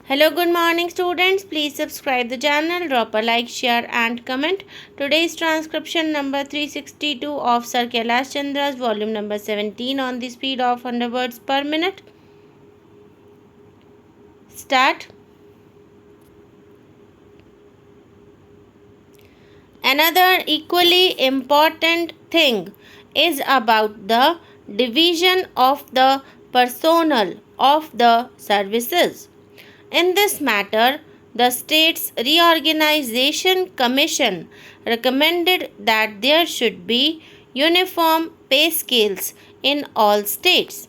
Hello, good morning, students. Please subscribe the channel, drop a like, share, and comment. Today's transcription number 362 of Sir Kailash Chandra's volume number 17 on the speed of 100 words per minute. Start. Another equally important thing is about the division of the personnel of the services. In this matter, the States Reorganization Commission recommended that there should be uniform pay scales in all states.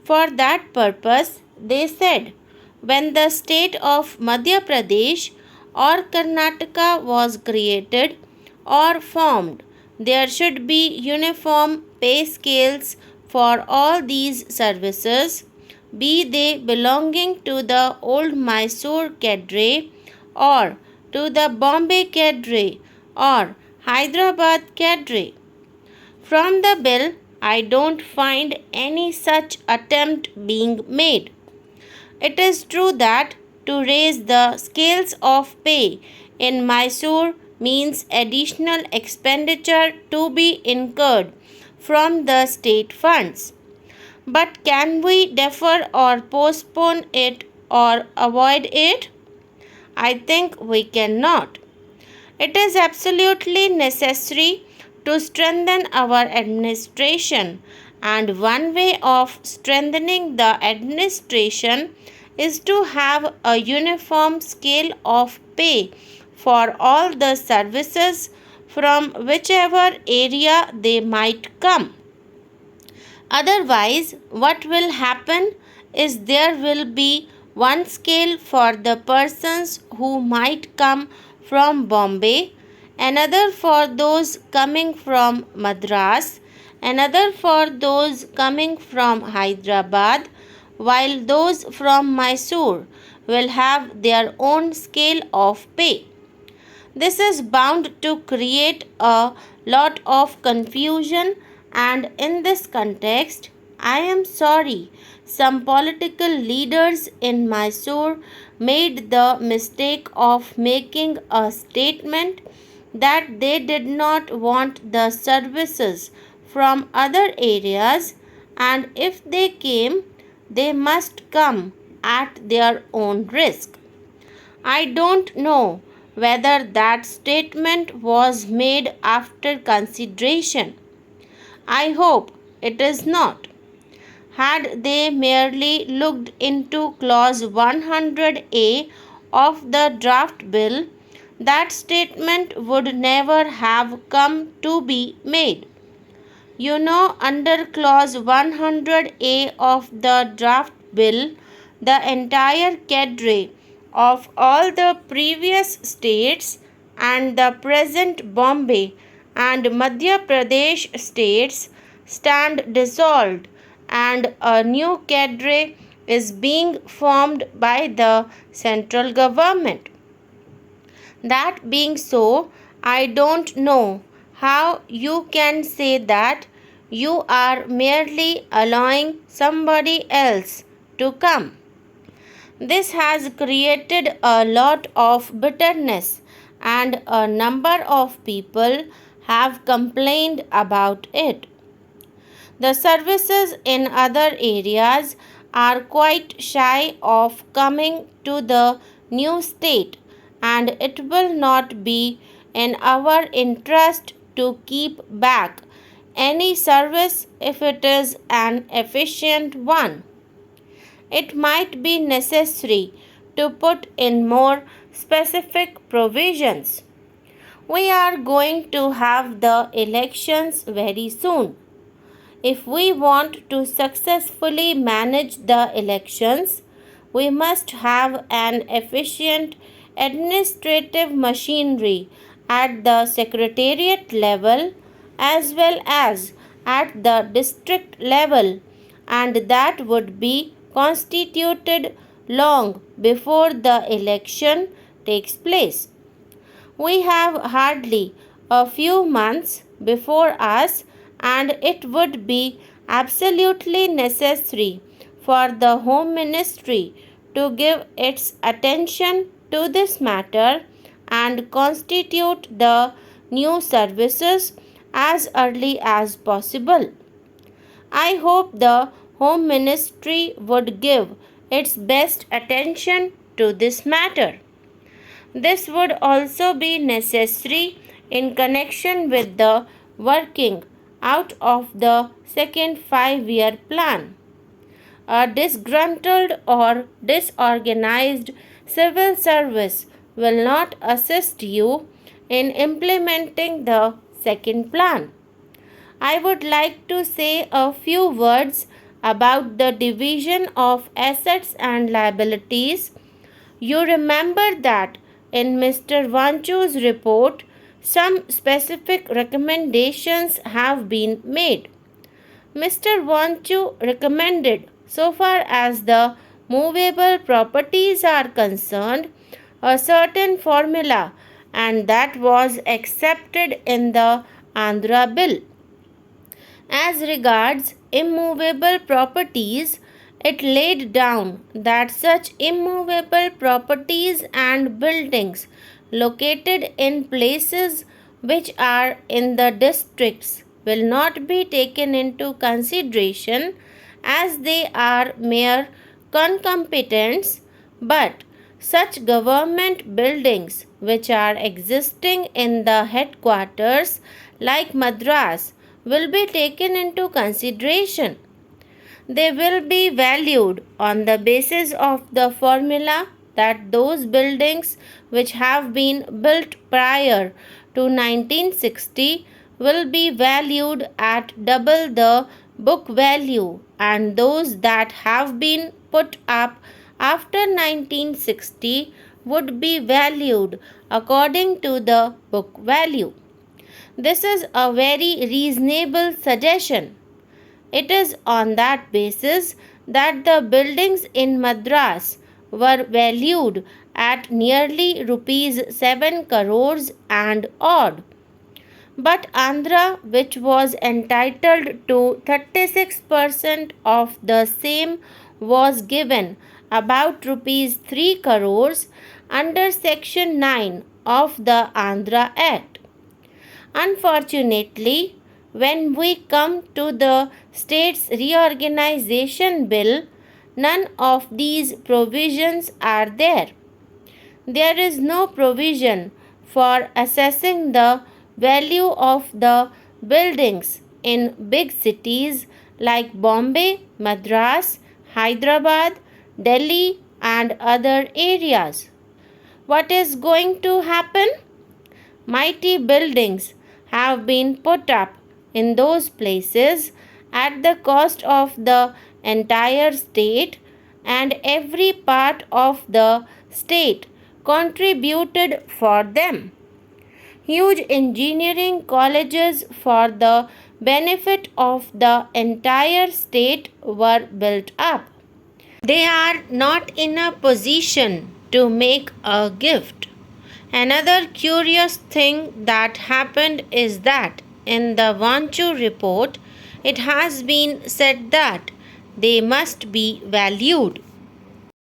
For that purpose, they said, when the state of Madhya Pradesh or Karnataka was created or formed, there should be uniform pay scales for all these services, be they belonging to the old Mysore cadre or to the Bombay cadre or Hyderabad cadre. From the bill, I don't find any such attempt being made. It is true that to raise the scales of pay in Mysore means additional expenditure to be incurred from the state funds. But can we defer or postpone it or avoid it? I think we cannot. It is absolutely necessary to strengthen our administration, and one way of strengthening the administration is to have a uniform scale of pay for all the services from whichever area they might come. Otherwise, what will happen is there will be one scale for the persons who might come from Bombay, another for those coming from Madras, another for those coming from Hyderabad, while those from Mysore will have their own scale of pay. This is bound to create a lot of confusion, and in this context, I am sorry some political leaders in Mysore made the mistake of making a statement that they did not want the services from other areas, and if they came, they must come at their own risk. I don't know whether that statement was made after consideration. I hope it is not. Had they merely looked into clause 100A of the draft bill, that statement would never have come to be made. You know, under clause 100A of the draft bill, the entire cadre of all the previous states and the present Bombay and Madhya Pradesh states stand dissolved, and a new cadre is being formed by the central government. That being so, I don't know how you can say that you are merely allowing somebody else to come. This has created a lot of bitterness, and a number of people have complained about it. The services in other areas are quite shy of coming to the new state, and it will not be in our interest to keep back any service if it is an efficient one. It might be necessary to put in more specific provisions. We are going to have the elections very soon. If we want to successfully manage the elections, we must have an efficient administrative machinery at the secretariat level as well as at the district level, and that would be constituted long before the election takes place. We have hardly a few months before us, and it would be absolutely necessary for the Home Ministry to give its attention to this matter and constitute the new services as early as possible. I hope the Home Ministry would give its best attention to this matter. This would also be necessary in connection with the working out of the second 5-year plan. A disgruntled or disorganized civil service will not assist you in implementing the second plan. I would like to say a few words about the division of assets and liabilities. You remember that in Mr. Vanchu's report, some specific recommendations have been made. Mr. Vanchu recommended, so far as the movable properties are concerned, a certain formula, and that was accepted in the Andhra Bill. As regards immovable properties, it laid down that such immovable properties and buildings located in places which are in the districts will not be taken into consideration as they are mere concomitants, but such government buildings which are existing in the headquarters like Madras will be taken into consideration. They will be valued on the basis of the formula that those buildings which have been built prior to 1960 will be valued at double the book value, and those that have been put up after 1960 would be valued according to the book value. This is a very reasonable suggestion. It is on that basis that the buildings in Madras were valued at nearly rupees 7 crores and odd. But Andhra, which was entitled to 36% of the same, was given about rupees 3 crores under Section 9 of the Andhra Act. Unfortunately, when we come to the state's reorganization bill, none of these provisions are there. There is no provision for assessing the value of the buildings in big cities like Bombay, Madras, Hyderabad, Delhi, and other areas. What is going to happen? Mighty buildings have been put up in those places at the cost of the entire state, and every part of the state contributed for them. Huge engineering colleges for the benefit of the entire state were built up. They are not in a position to make a gift. Another curious thing that happened is that in the Vanchu report, it has been said that they must be valued.